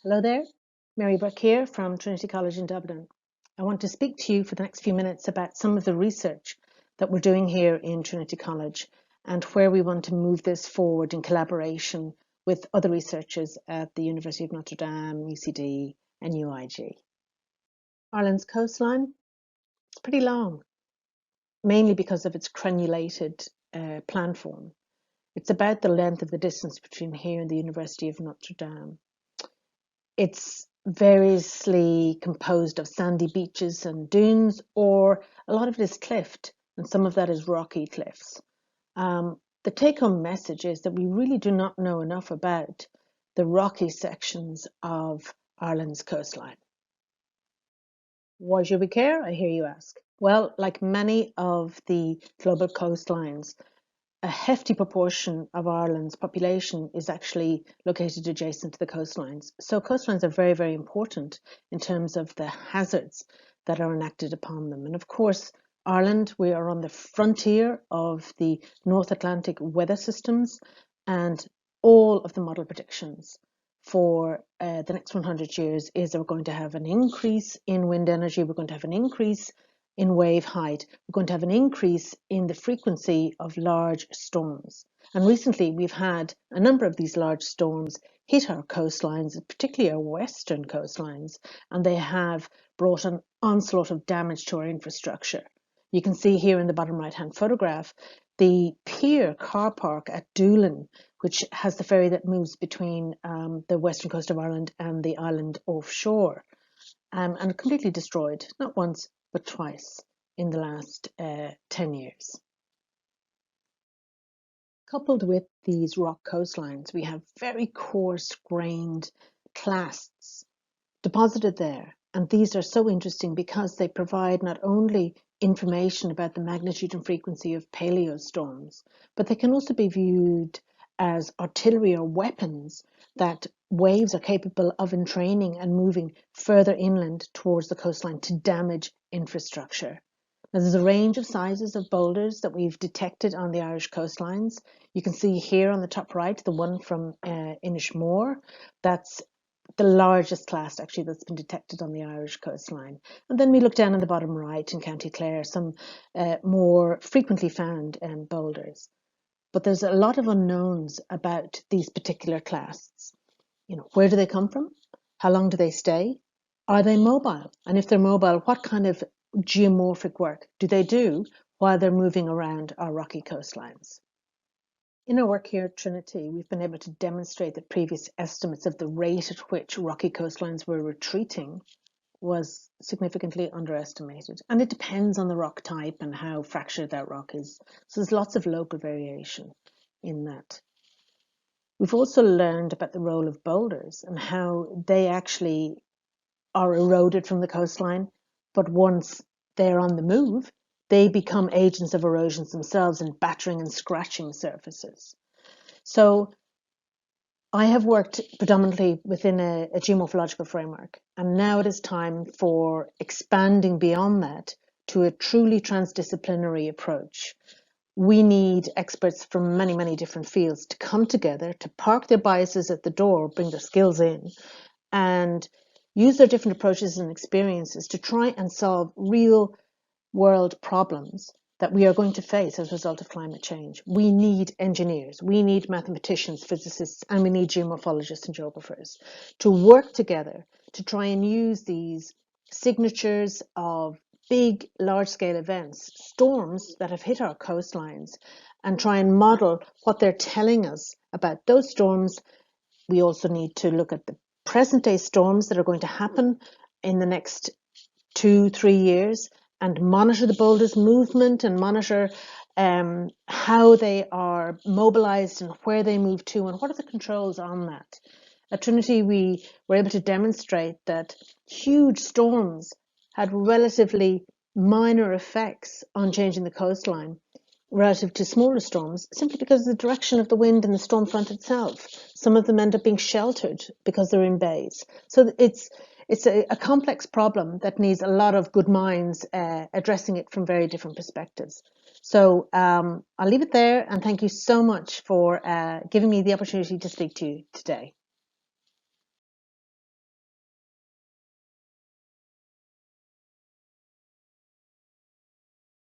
Hello there, Mary Burke here from Trinity College in Dublin. I want to speak to you for the next few minutes about some of the research that we're doing here in Trinity College and where we want to move this forward in collaboration with other researchers at the University of Notre Dame, UCD and UIG. Ireland's coastline is pretty long, mainly because of its crenulated planform. It's about the length of the distance between here and the University of Notre Dame. It's variously composed of sandy beaches and dunes, or a lot of it is cliffed, and some of that is rocky cliffs. The take-home message is that we really do not know enough about the rocky sections of Ireland's coastline. Why should we care, I hear you ask? Well, like many of the global coastlines, a hefty proportion of Ireland's population is actually located adjacent to the coastlines. So coastlines are very, very important in terms of the hazards that are enacted upon them. And of course, Ireland, we are on the frontier of the North Atlantic weather systems, and all of the model predictions for the next 100 years is that we're going to have an increase in wind energy, we're going to have an increase in wave height, we're going to have an increase in the frequency of large storms. And recently we've had a number of these large storms hit our coastlines, particularly our western coastlines, and they have brought an onslaught of damage to our infrastructure. You can see here in the bottom right-hand photograph the pier car park at Dublin, which has the ferry that moves between the western coast of Ireland and the island offshore, and completely destroyed, not once, but twice in the last 10 years. Coupled with these rock coastlines, we have very coarse-grained clasts deposited there. And these are so interesting because they provide not only information about the magnitude and frequency of paleostorms, but they can also be viewed as artillery or weapons that waves are capable of entraining and moving further inland towards the coastline to damage infrastructure. Now, there's a range of sizes of boulders that we've detected on the Irish coastlines. You can see here on the top right, the one from Inishmore. That's the largest class actually that's been detected on the Irish coastline. And then we look down on the bottom right in County Clare, some more frequently found boulders. But there's a lot of unknowns about these particular clasts. Where do they come from? How long do they stay? Are they mobile? And if they're mobile, what kind of geomorphic work do they do while they're moving around our rocky coastlines? In our work here at Trinity, we've been able to demonstrate that previous estimates of the rate at which rocky coastlines were retreating was significantly underestimated. And it depends on the rock type and how fractured that rock is. So there's lots of local variation in that. We've also learned about the role of boulders and how they actually are eroded from the coastline, but once they're on the move, they become agents of erosions themselves and battering and scratching surfaces. So I have worked predominantly within a geomorphological framework, and now it is time for expanding beyond that to a truly transdisciplinary approach. We need experts from many, many different fields to come together, to park their biases at the door, bring their skills in, and use their different approaches and experiences to try and solve real world problems that we are going to face as a result of climate change. We need engineers, we need mathematicians, physicists, and we need geomorphologists and geographers to work together to try and use these signatures of big, large-scale events, storms that have hit our coastlines, and try and model what they're telling us about those storms. We also need to look at the present-day storms that are going to happen in the next 2-3 years and monitor the boulders' movement and monitor how they are mobilized and where they move to and what are the controls on that. At Trinity, we were able to demonstrate that huge storms had relatively minor effects on changing the coastline relative to smaller storms, simply because of the direction of the wind and the storm front itself. Some of them end up being sheltered because they're in bays. So it's a complex problem that needs a lot of good minds addressing it from very different perspectives. So I'll leave it there, and thank you so much for giving me the opportunity to speak to you today.